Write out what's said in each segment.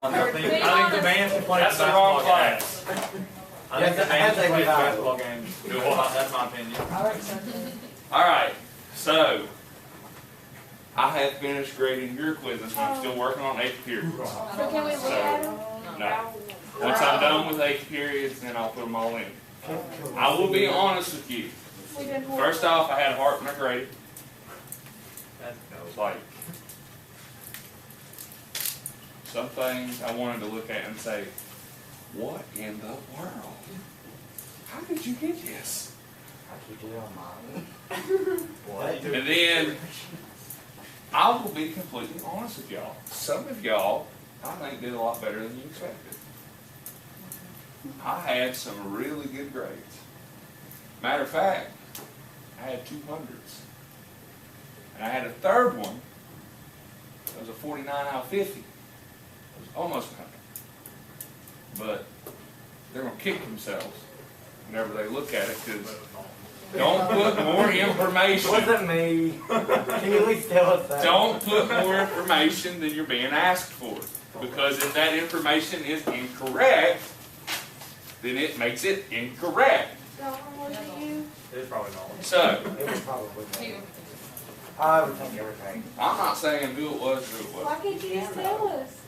I think the band should play That's the wrong class. I think the band should play basketball games. Do what? That's my opinion. Alright, so I have finished grading your quizzes. I'm still working on 8th periods. So can we look at them? No. Once I'm done with 8th periods, then I'll put them all in. I will be honest with you. First off, I had heart when I graded. That was like some things I wanted to look at and say, what in the world? How did you get this? I keep it on mine. What? And then I will be completely honest with y'all. Some of y'all, I think, did a lot better than you expected. I had some really good grades. Matter of fact, I had 200s. And I had a third one that was a 49 out of 50. It was almost 100. But they're going to kick themselves whenever they look at it, because don't put more information. Wasn't me. Can you at least tell us that? Don't put more information than you're being asked for. Because if that information is incorrect, then it makes it incorrect. It was probably not. So, It was probably me. I would think everything. I'm not saying who it was, who it Why wasn't. can't you just tell us?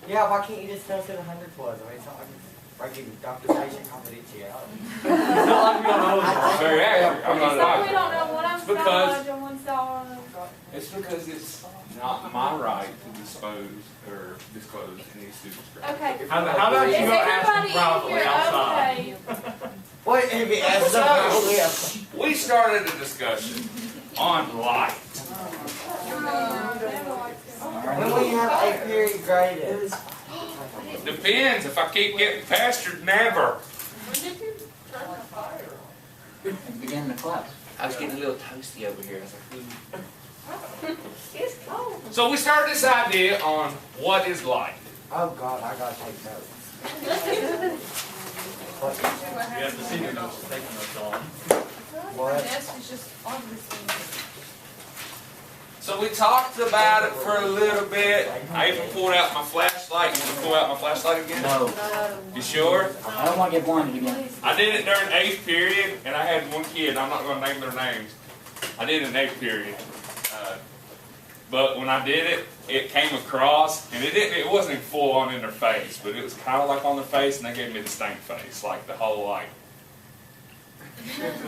Yeah, why can't you just tell us who the 100 was? I mean, it's not like it's breaking documentation confidentiality. It's not like we don't know It's very accurate. I'm not So we lying. don't know what I'm because- and one's dodge. It's because it's not my right to disclose any student's grade. Okay. How about Is you go ask them everybody in privately here outside? okay? What if he asked us? We started a discussion on light. When we have a period graded. Depends. If I keep getting pestered, never. Beginning of class. I was getting a little toasty over here. I was like, ooh. It's cold. So we started this idea on what is light. Oh God, I gotta take notes. You have to see the notes, taking notes on. What? Desk is just obviously. So we talked about it for a little bit. I even pulled out my flashlight. You want to pull out my flashlight again? No. You sure? I don't want to get blinded again. I did it during 8th period, and I had one kid. I'm not going to name their names. I did it in 8th period. But when I did it, it came across, and it wasn't full on in their face, but it was kind of like on their face, and they gave me the stank face, like the whole like. And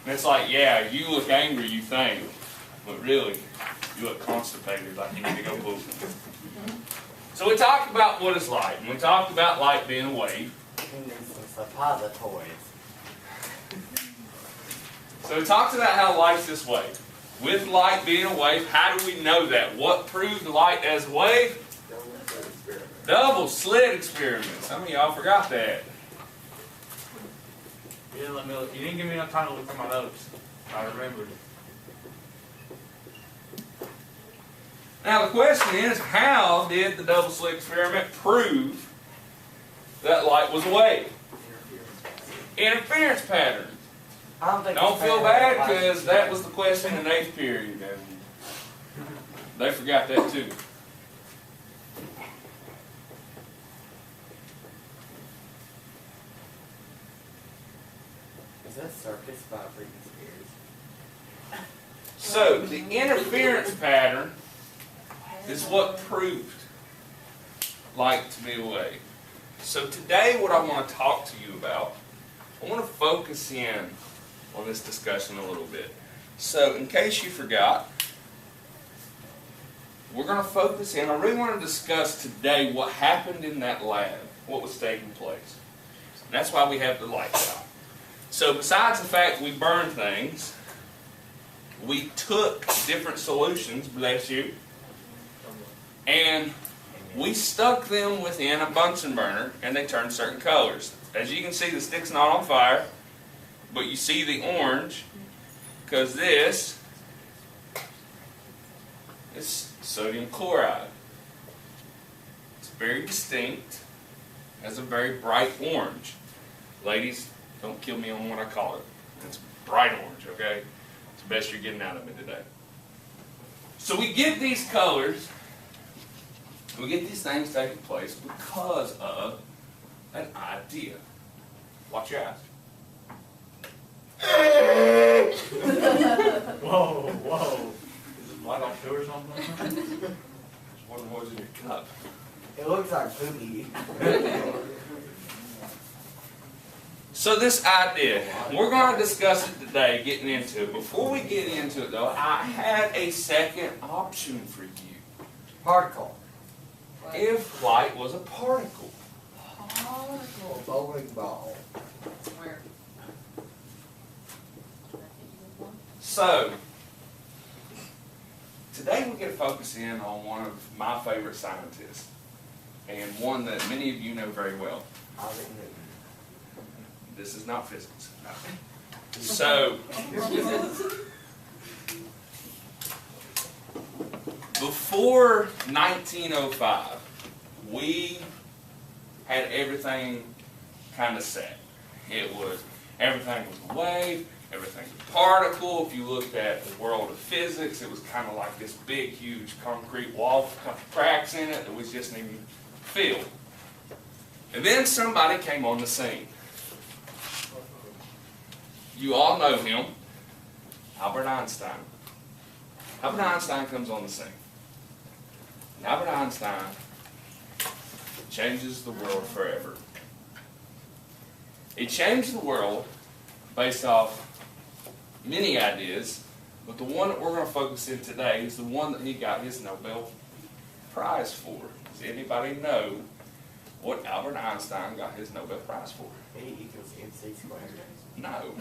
it's like, yeah, you look angry, you think, but really, you look constipated, like you need to go poop. So we talked about what is light, and we talked about light being a wave. He needs some suppositories. So we talked about how light's this wave. With light being a wave, how do we know that? What proved light as a wave? Double slit experiment. Some of y'all forgot that. You didn't give me enough time to look for my notes. I remembered. Now the question is, how did the double slit experiment prove that light was a wave? Interference pattern. I don't think Don't it's feel fair. bad, because that was the question in 8th period, and they forgot that too. Is that circus by Britney Spears? So the interference pattern is what proved light to be a wave. So today what I want to talk to you about, I want to focus in on this discussion a little bit. So in case you forgot, we're going to focus in. I really want to discuss today what happened in that lab, what was taking place. And that's why we have the lights out. So besides the fact we burned things, we took different solutions, bless you, and we stuck them within a Bunsen burner, and they turned certain colors. As you can see, the stick's not on fire, but you see the orange, because this is sodium chloride. It's very distinct, has a very bright orange. Ladies, don't kill me on what I call it. It's bright orange, okay? It's the best you're getting out of me today. So we get these colors, We get these things taking place because of an idea. Watch your eyes. Whoa, whoa. Is it light off too or something? There's one more in your cup. It looks like poopy. So this idea, we're going to discuss it today, getting into it. Before we get into it though, I had a second option for you. Particle. If light was a particle. Particle. Bowling ball. Where? So, today we're going to focus in on one of my favorite scientists, and one that many of you know very well. Isaac Newton. This is not physics. No. So, before 1905, we had everything kind of set. Everything was a wave, everything was a particle. If you looked at the world of physics, it was kind of like this big, huge concrete wall with a couple cracks in it that we just needed to fill. And then somebody came on the scene. You all know him, Albert Einstein. Albert Einstein comes on the scene. And Albert Einstein changes the world forever. He changed the world based off many ideas, but the one that we're going to focus in today is the one that he got his Nobel Prize for. Does anybody know what Albert Einstein got his Nobel Prize for? E equals MC squared. No.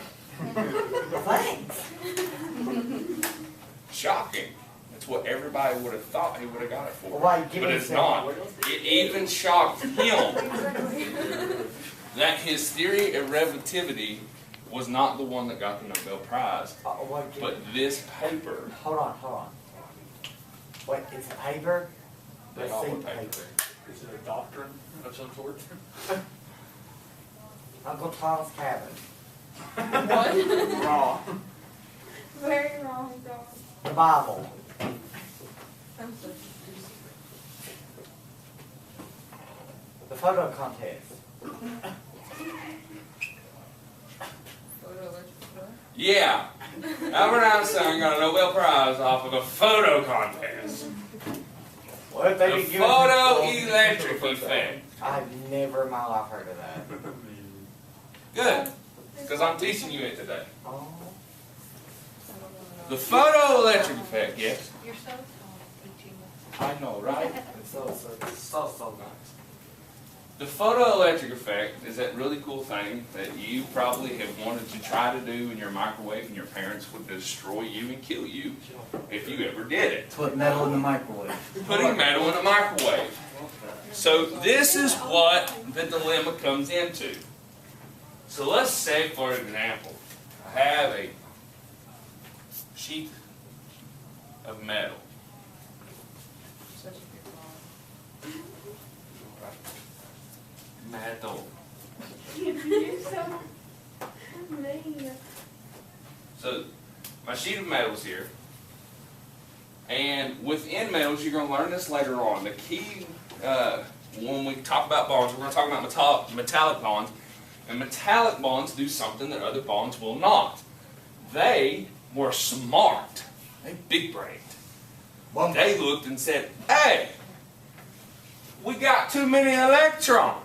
Thanks. Shocking. That's what everybody would have thought he would have got it for. Well, wait, give But me a it's second. not. It even shocked him that his theory of relativity was not the one that got the Nobel Prize, Wait, give but this paper. Hold on. Wait, it's a paper? They Let's all see were paper. Is it a doctrine of some sort? Uncle Tom's Cabin. What? Wrong. Very wrong, dog. The Bible. I'm so The photo contest. Yeah, Albert Einstein got a Nobel Prize off of a photo contest. What if The they didn't give it to photoelectric effect. I've never in my life heard of that. Good, because I'm teaching you it today. Oh. The photoelectric effect, yes. You're so tall, teaching us. I know, right? It's so nice. The photoelectric effect is that really cool thing that you probably have wanted to try to do in your microwave, and your parents would destroy you and kill you if you ever did it. Put metal in the microwave. Putting metal in a microwave. So this is what the dilemma comes into. So let's say, for example, I have a sheet of metal. Such a good mom. Metal. You're so mean. So my sheet of metals here. And within metals, you're going to learn this later on. The key, when we talk about bonds, we're going to talk about metallic bonds. And metallic bonds do something that other bonds will not. They were smart. They big-brained. They looked and said, hey, we got too many electrons.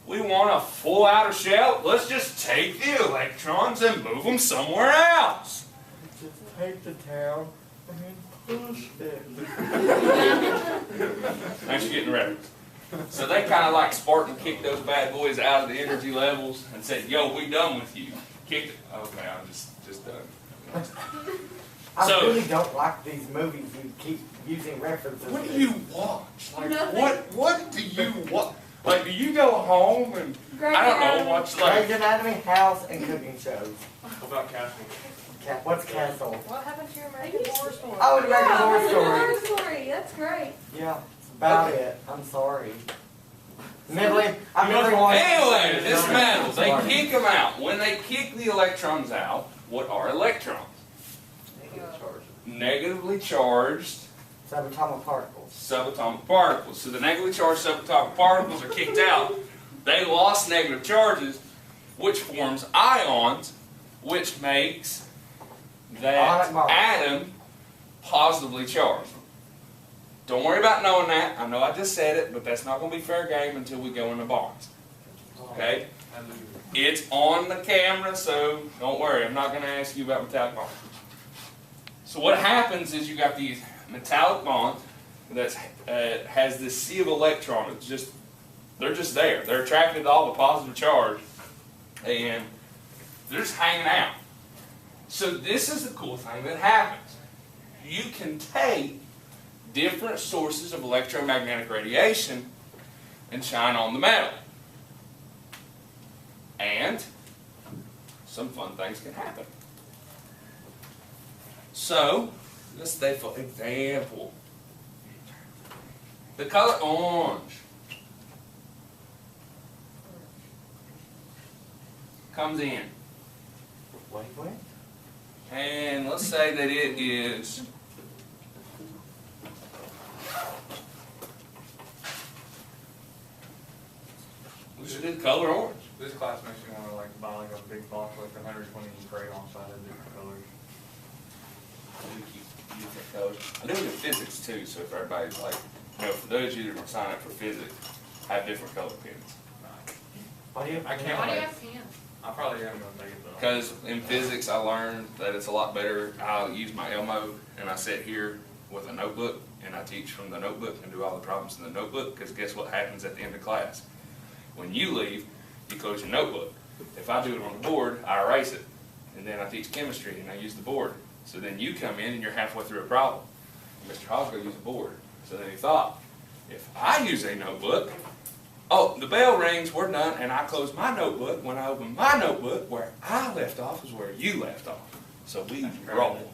We want a full outer shell. Let's just take the electrons and move them somewhere else. Just take the tail and push it. Thanks for getting ready. So they kind of like Spartan kicked those bad boys out of the energy levels and said, yo, we done with you. Kicked it. Okay, I'm just done. I So- really don't like these movies you keep using references. What to. do you watch? Like, Nothing. what do you watch? Like, do you go home and, Grey's I don't know, Anatomy. watch Grey's like, Anatomy, House, and cooking shows. What about Castle? What's Castle? What happened to your American Horror Story? Oh, the American Horror American Story. Horror Story. That's great. Yeah, that's about it. I'm sorry. I've never watched. anyway, this metal, they kick them out. When they kick the electrons out, what are electrons? Negatively charged Subatomic particles. Subatomic particles. So the negatively charged subatomic particles are kicked out. They lost negative charges, which forms ions, which makes that atom positively charged. Don't worry about knowing that. I know I just said it, but that's not going to be fair game until we go into bonds. Okay? It's on the camera, so don't worry. I'm not going to ask you about metallic bonds. So what happens is you got these metallic bonds that has this sea of electrons. They're just there. They're attracted to all the positive charge, and they're just hanging out. So this is the cool thing that happens. You can take different sources of electromagnetic radiation and shine on the metal. And some fun things can happen. So, let's say for example, the color orange comes in. Wavelength? And let's say that it is we should do the color orange. This class makes me want to like buy like a big box like 120 crayon side of different colors. I do keep different colors. I do it in physics too, so if everybody's like, for those of you that are going to sign up for physics, have different color pens. Why do you have I can't Why do you wait. have pants? I probably am going to make it though. Because in physics I learned that it's a lot better. I'll use my Elmo and I sit here with a notebook and I teach from the notebook and do all the problems in the notebook, because guess what happens at the end of class? When you leave, you close your notebook. If I do it on the board, I erase it. And then I teach chemistry and I use the board. So then you come in and you're halfway through a problem. Mr. Hall's going to use a board. So then he thought, if I use a notebook, oh, the bell rings, we're done, and I close my notebook. When I open my notebook, where I left off is where you left off. So we roll.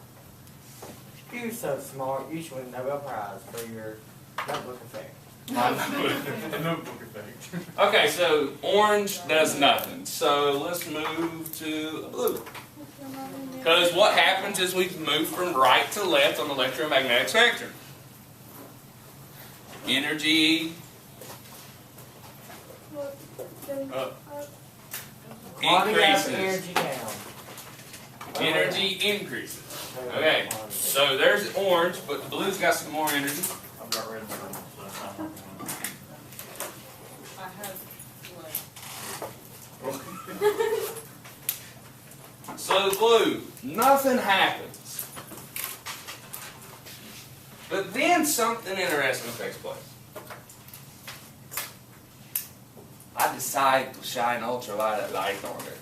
You're so smart. You should win a Nobel Prize for your notebook effect. My notebook. The notebook effect. Okay, so orange does nothing. So let's move to blue. Because what happens is we move from right to left on the electromagnetic spectrum. Energy increases. Energy down. Energy increases. Okay, so there's orange, but the blue's got some more energy. I've got red and purple, so that's not working. I have So blue, nothing happens. But then something interesting takes place. I decide to shine ultraviolet light on it.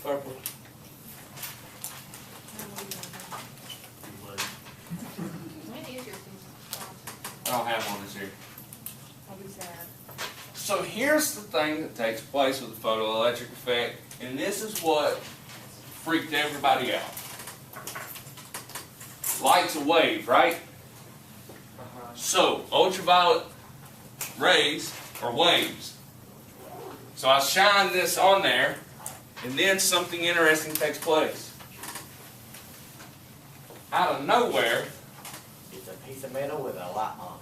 Purple. When is your season? I don't have one this year. I'll be sad. So here's the thing that takes place with the photoelectric effect, and this is what freaked everybody out. Light's a wave, right? So ultraviolet rays are waves. So I shine this on there, and then something interesting takes place. Out of nowhere, It's a piece of metal with a light on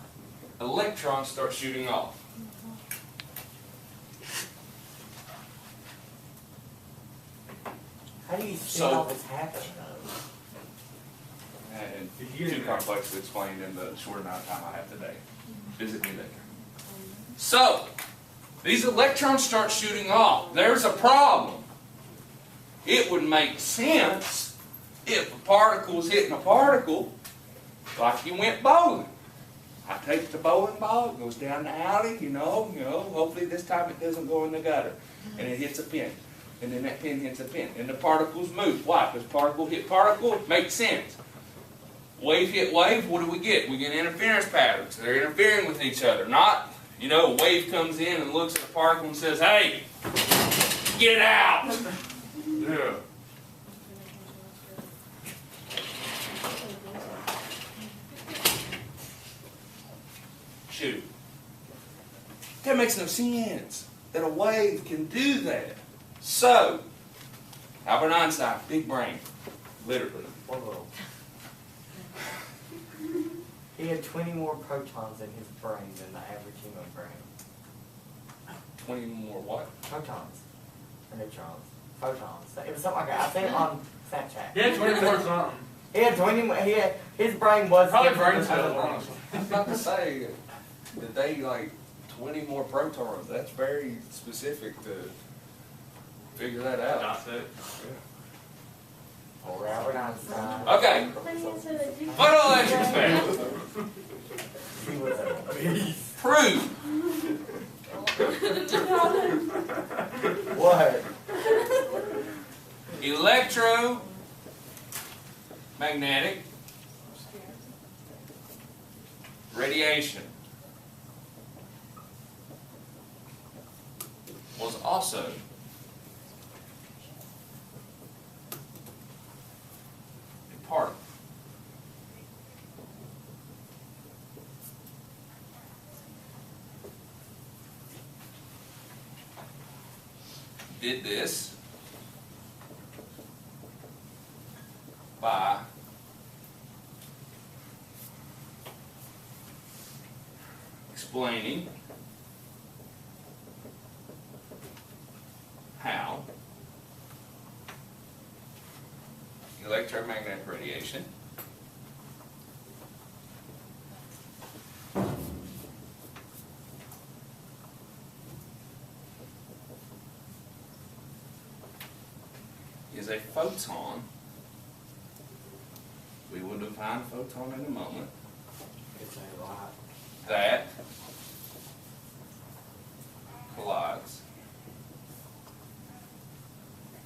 it. electrons start shooting off. How do you see So- all this happening though? And too complex to explain in the short amount of time I have today. Physically they can. So, these electrons start shooting off. There's a problem. It would make sense if a particle was hitting a particle like you went bowling. I take the bowling ball, it goes down the alley, hopefully this time it doesn't go in the gutter. And it hits a pin. And then that pin hits a pin. And the particles move. Why? Because particle hit particle, makes sense. Wave hit wave, what do we get? We get interference patterns. They're interfering with each other. Not, a wave comes in and looks at a particle and says, hey, get out. Yeah. Shoot. That makes no sense. That a wave can do that. So, Albert Einstein, big brain. Literally. One little. He had 20 more protons in his brain than the average human brain. 20 more what? Protons. Or neutrons. Photons. It was something like that. I seen it on Snapchat. Yeah, 20 more something. He had 20 more, his brain was Probably different brain than cells, other brains. honestly. I was about to say, that they like 20 more protons. That's very specific to figure that out. That's it. Or Albert Einstein. Okay, photoelectric effect. He was a beast. Prove. What? Electromagnetic radiation was also a particle. Did this by explaining how electromagnetic radiation is a photon. We will define photon in a moment. It's a lot. That collides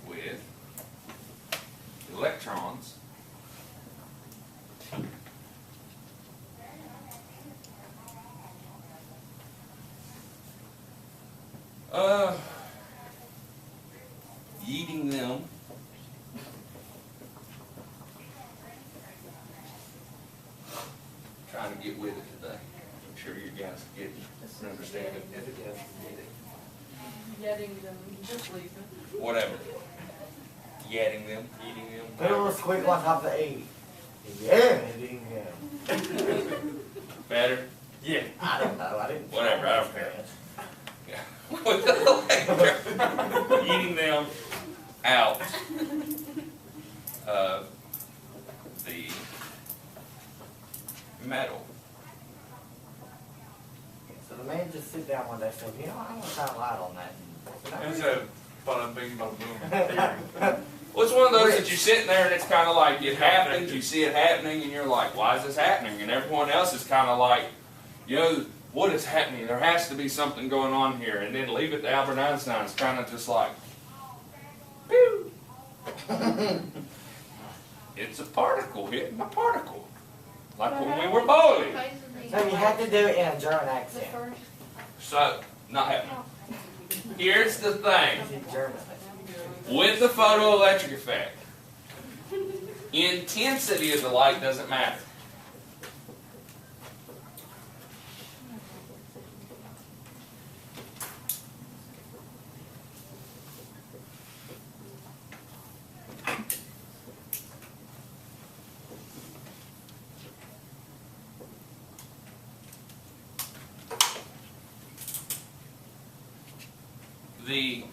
with electrons yeeting them trying to get with it today. I'm sure you guys are getting and understand it. If it does, get it. Getting them, just leaving. Whatever. Yetting them, eating them. Put a little whatever. squeak on top of the E. Yeah, ding him. Better? Yeah. I don't know. I didn't. Whatever, I don't care. Yeah. With the electron, eating them out of the metal. So the man just sit down one day and said, you know, I want to shine a light on that. It's a bada bing, bada boom. Well, it's one of those that you're sitting there and it's kind of like it happens, you see it happening, and you're like, why is this happening? And everyone else is kind of like, you know, what is happening? There has to be something going on here. And then leave it to Albert Einstein. It's kind of just like, pew. It's a particle hitting a particle. Like when we were bowling. So you have to do it in a German The accent. first, So, not happening. Here's the thing. It's German. With the photoelectric effect, intensity of the light doesn't matter. The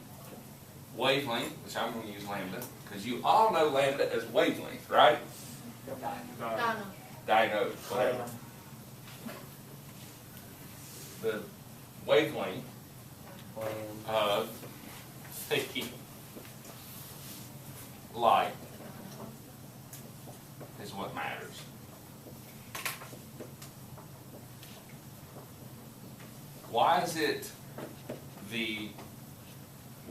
wavelength, which I'm going to use lambda, because you all know lambda as wavelength, right? Donna. Diagnose, whatever. The wavelength of the light is what matters. Why is it the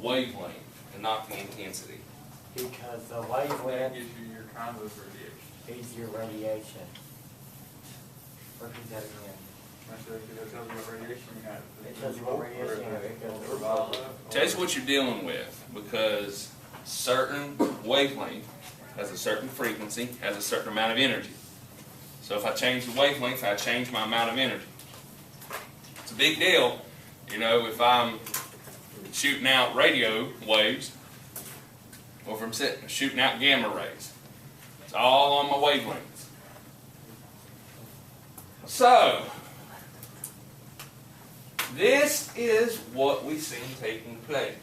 wavelength and not the intensity? Because the That wavelength gives you your kinds of radiation. is your radiation. Repeat that again. Actually, it tells you what radiation you have. It tells you what radiation you have. It goes Ultraviolet. Tell us what you're dealing with, because certain wavelength has a certain frequency, has a certain amount of energy. So if I change the wavelength, I change my amount of energy. It's a big deal, you know, if I'm shooting out radio waves, or if I'm shooting out gamma rays. It's all on my wavelengths. So, this is what we see taking place.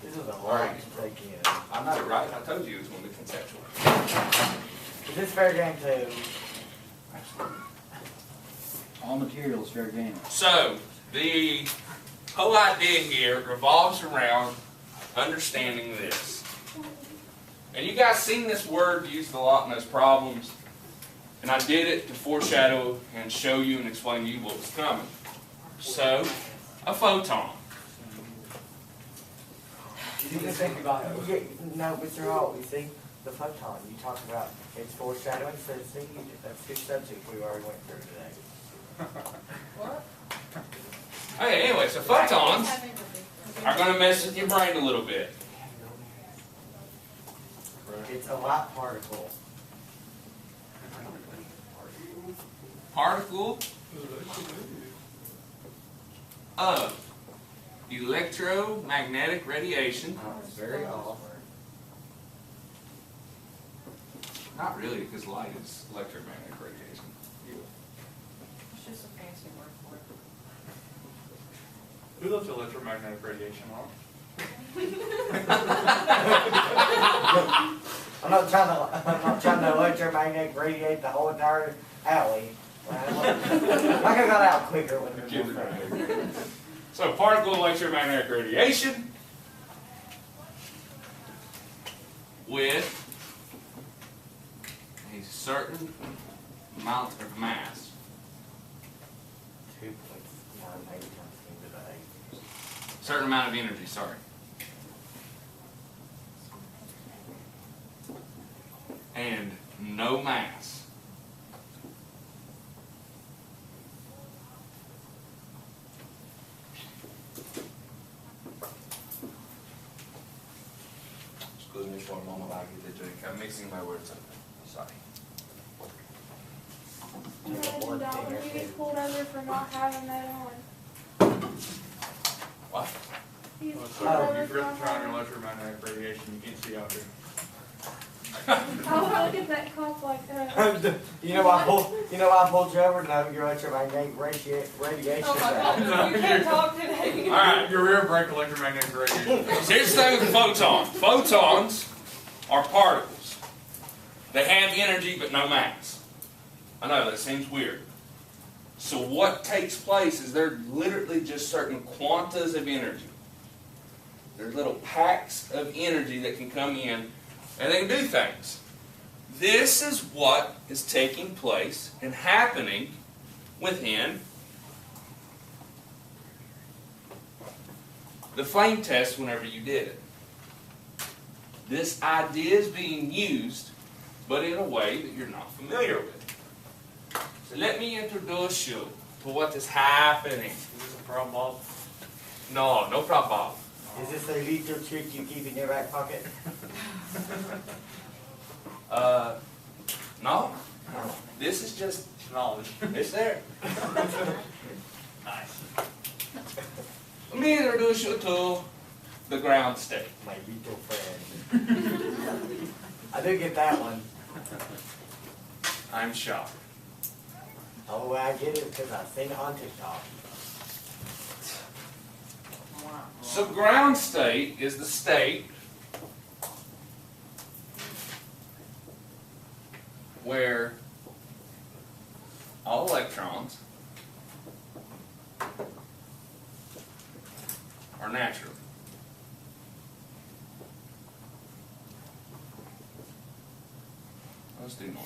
This is a lot to take in. I know, right? I told you it was going to be conceptual. Is this fair game too? All materials fair game. So, the whole idea here revolves around understanding this. And you guys seen this word used a lot in those problems. And I did it to foreshadow and show you and explain to you what was coming. So, a photon. You can think about it. No, Mr. Hall, you see, the photon, you talked about it's foreshadowing, so see, that's your subject we already went through today. What? Okay, anyway, so photons are going to mess with your brain a little bit. It's a light particle. Particle of electromagnetic radiation. It's very off. Not really, because light is electromagnetic radiation. It's just a fancy word for it. Who left electromagnetic radiation on? I'm not trying to electromagnetic radiate the whole entire alley. I could have got out quicker when they're So particle electromagnetic radiation with a certain amount of mass. 2.98 times 10 to the 8. Certain amount of energy, sorry. And no mass. Excuse me for a moment while I get the drink. I'm mixing my words up. Sorry. $11 you get pulled over for not having that on. What? You get Well, pulled sorry, over you've for written not trying having. electromagnetic radiation, you can't see out here. Oh, look at that cop like that. You know why I pulled you over? No, your electromagnetic radiation. Oh my God, you can't talk today. Alright. Your rear brake electromagnetic radiation. So here's the thing with the photon. Photons are particles. They have energy but no mass. I know, that seems weird. So what takes place is they're literally just certain quantas of energy. They're little packs of energy that can come in and they can do things. This is what is taking place and happening within the flame test whenever you did it. This idea is being used, but in a way that you're not familiar with. So let me introduce you to what is happening. Is this a problem, Bob? No, no problem. Is this a lethal trick you keep in your back pocket? No. This is just, Knowledge. it's there. Nice. Let me introduce you to the ground state. My lethal friend. I do get that one. I'm shocked. Oh, I get it because I've seen it on TikTok. So ground state is the state where all electrons are natural. Let's do normal.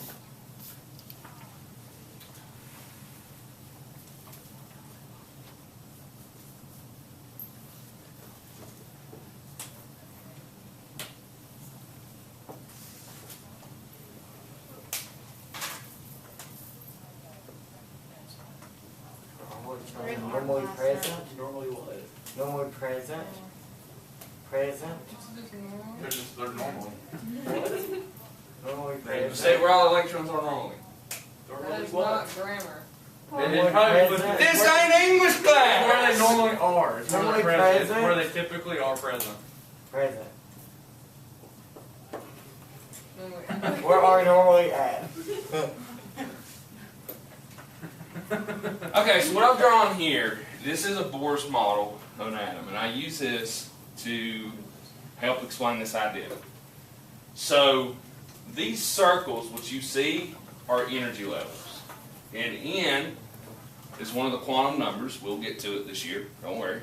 Normally present. Normally what? Normally present. Present. They're normally. Normally The present. state where all electrons are normally. That is not grammar. Normally probably- present. This ain't English It's where class! they normally are. It's where Normally they're present. It's present. where they typically are present. Present. Where are we normally at? Okay, so what I've drawn here, this is a Bohr's model of an atom, and I use this to help explain this idea. So these circles, which you see, are energy levels. And N is one of the quantum numbers. We'll get to it this year. Don't worry.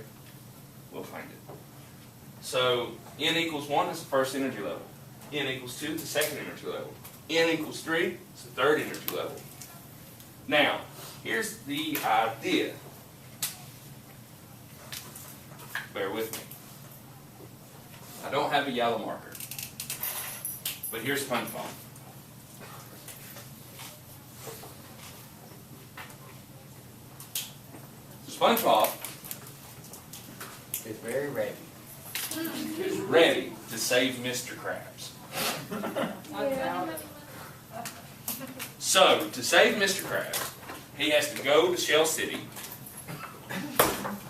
We'll find it. So N equals 1 is the first energy level. N equals 2 is the second energy level. N equals 3 is the third energy level. Now, here's the idea. Bear with me. I don't have a yellow marker. But here's SpongeBob. SpongeBob It's very ready. is ready to save Mr. Krabs. Yeah. So, to save Mr. Krabs, he has to go to Shell City,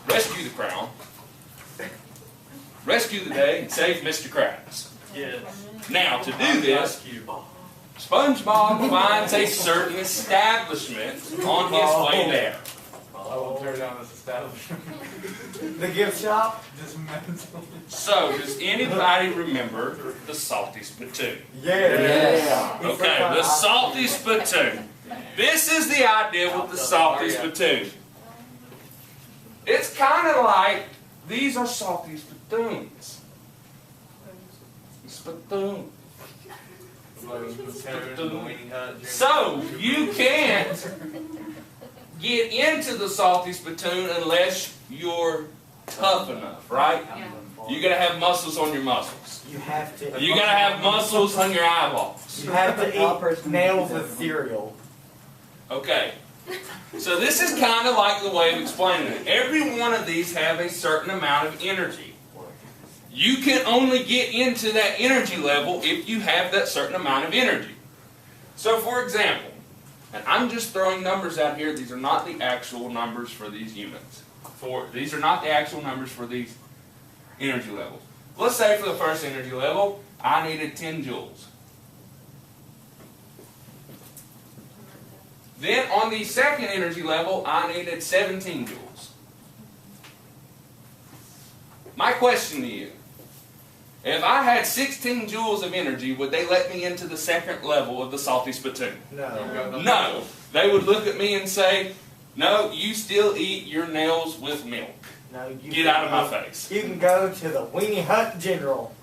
rescue the crown, rescue the day, and save Mr. Krabs. Yes. Now, to do this, Cube. SpongeBob finds a certain establishment on his way there. I will tear down this establishment. The gift shop? Dismantle. So, does anybody remember the salty spittoon? Yeah. Okay, the salty spittoon. This is the idea with the salty spittoon. It's kind of like, these are salty spittoons. Spittoon. So, you can't get into the salty spittoon unless you're tough enough, right? You gotta have muscles on your muscles. You have to. You gotta have muscles on your eyeballs. You have to eat nails with cereal. Okay. So this is kind of like the way of explaining it. Every one of these have a certain amount of energy. You can only get into that energy level if you have that certain amount of energy. So for example, and I'm just throwing numbers out here, these are not the actual numbers for these units. These are not the actual numbers for these energy levels. Let's say for the first energy level, I needed 10 joules. Then on the second energy level, I needed 17 joules. My question to you, if I had 16 joules of energy, would they let me into the second level of the salty spittoon? No. No. They would look at me and say, no, you still eat your nails with milk. No. You Get out of my face. You can go to the Weenie Hut General.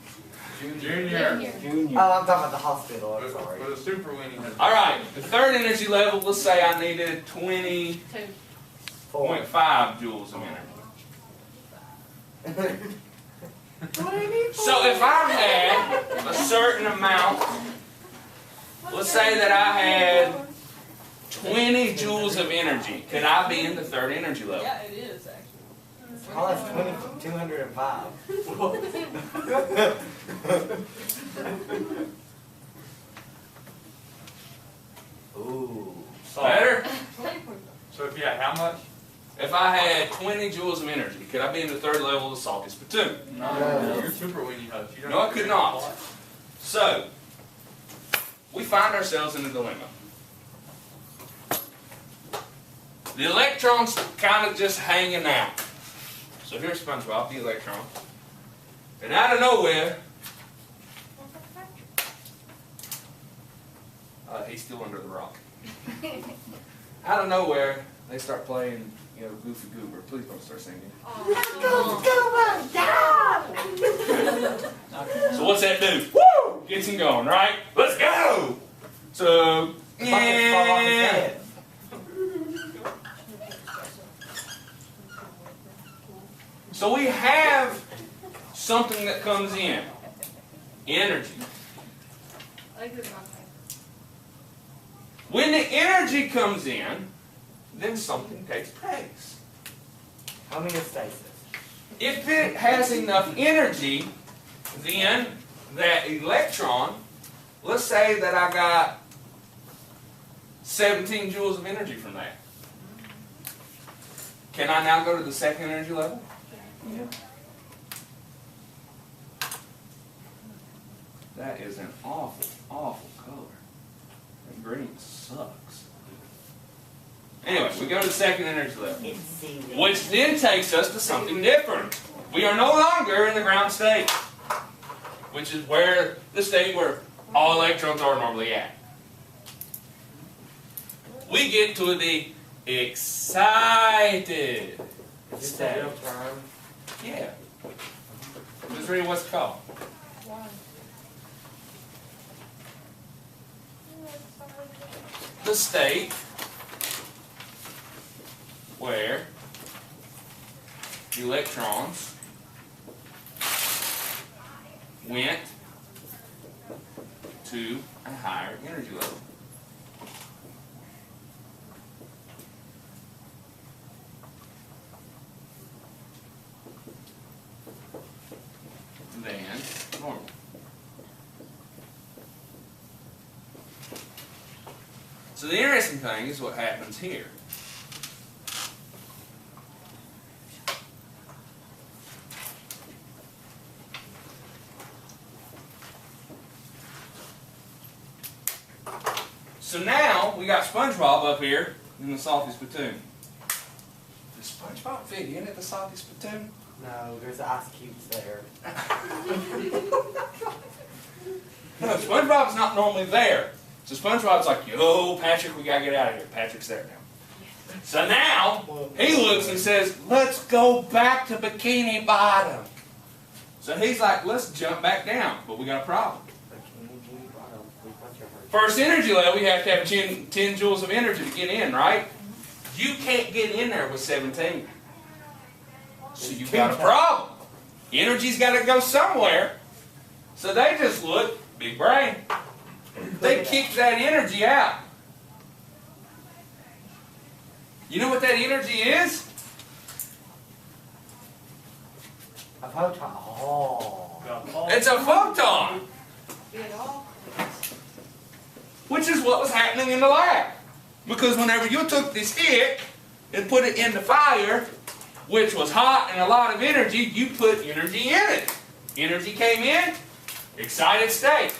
Junior. Oh, I'm talking about the hospital. I'm sorry. For the super weenie. All right, the third energy level, let's say I needed 20.5 joules of energy. So if I had a certain amount, let's say that I had 20 joules of energy, could I be in the third energy level? Yeah, it is actually. Oh, that's 205. Ooh. Better? So if you had how much? If I had 20 joules of energy, could I be in the third level of the salty spittoon? No. You're super weenie huts. You don't No, I have to could do not. a lot. So, we find ourselves in a dilemma. The electron's kind of just hanging out. So here's SpongeBob, the electron. And out of nowhere, he's still under the rock. Out of nowhere, they start playing, Goofy Goober. Please don't start singing. So what's that do? Woo! Gets him going, right? Let's go! So, Buckets fall off his head. So we have something that comes in. Energy. When the energy comes in, then something takes place. Homeostasis. If it has enough energy, then that electron, let's say that I got 17 joules of energy from that. Can I now go to the second energy level? Yeah. That is an awful awful color. That green sucks. Anyway, we go to the second energy level, It's seaweed. which then takes us to something different. We are no longer in the ground state, which is where the state where all electrons are normally at. We get to the excited Is this a state. real term? Yeah. Just read what's it called. Why? The state where the electrons went to a higher energy level. Than normal. So the interesting thing is what happens here. So now we got SpongeBob up here in the salty spittoon. Does SpongeBob fit in at the salty spittoon? No, there's ice cubes there. No, SpongeBob's not normally there. So SpongeBob's like, yo, Patrick, we gotta get out of here. Patrick's there now. So now, he looks and says, let's go back to Bikini Bottom. So he's like, let's jump back down. But we got a problem. First energy level, you have to have 10 joules of energy to get in, right? You can't get in there with 17. So you've got a problem. Energy's got to go somewhere. So they just look, big brain. They kick that energy out. You know what that energy is? A photon. Oh. It's a photon, It all. which is what was happening in the lab. Because whenever you took this stick and put it in the fire, which was hot and a lot of energy, you put energy in it. Energy came in, excited state.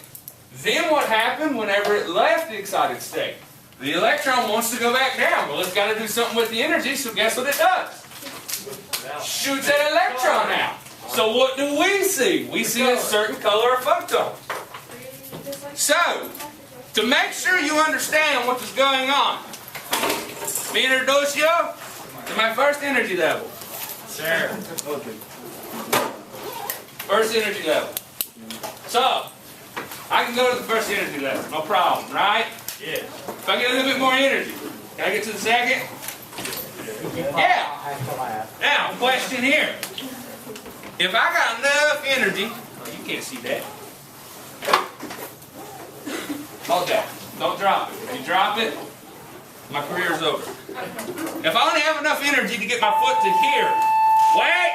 Then what happened whenever it left the excited state? The electron wants to go back down. Well, it's got to do something with the energy, so guess what it does? Shoots that electron out. So what do we see? We see a certain color of photons. So, to make sure you understand what is going on, let me introduce you to my first energy level. Sure. First energy level. So, I can go to the first energy level, no problem, right? Yeah. If I get a little bit more energy, can I get to the second? Yeah. I have to laugh. Now, question here. If I got enough energy, oh, you can't see that. Hold that. Don't drop it. If you drop it, my career's over. If I only have enough energy to get my foot to here, wait!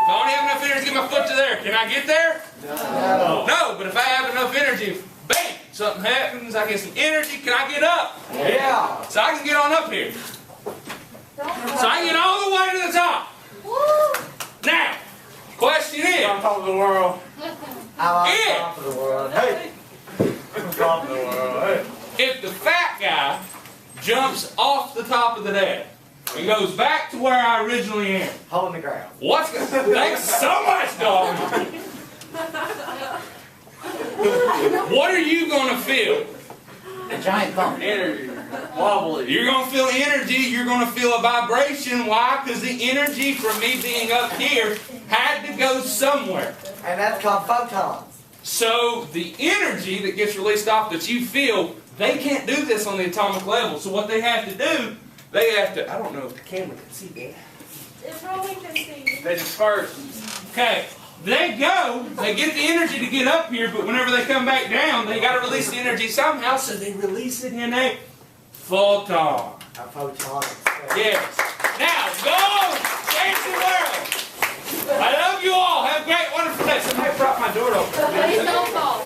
If I only have enough energy to get my foot to there, can I get there? No. No, but if I have enough energy, bang, something happens, I get some energy, can I get up? Yeah. So I can get on up here. So I can get all the way to the top. Now, question is, On top of the world. I like Yeah. top of the world. Hey. Top of the world. Hey. if the fat guy jumps off the top of the deck and goes back to where I originally am, Hole in the ground. what's going thanks so much, dog. What are you going to feel? A giant bump. Energy. Wobbly. You're going to feel energy, you're going to feel a vibration. Why? Because the energy from me being up here had to go somewhere. And that's called photons. So the energy that gets released off that you feel, they can't do this on the atomic level. So what they have to do, they have to, I don't know if the camera can see that. It probably can see. They disperse. Okay, they go, they get the energy to get up here, but whenever they come back down, they got to release the energy somehow, so they release it in a photon. A photon. Yes. Now, go! Change the world! I love you all. Have a great, wonderful day. Somebody brought my door open. Please don't fall.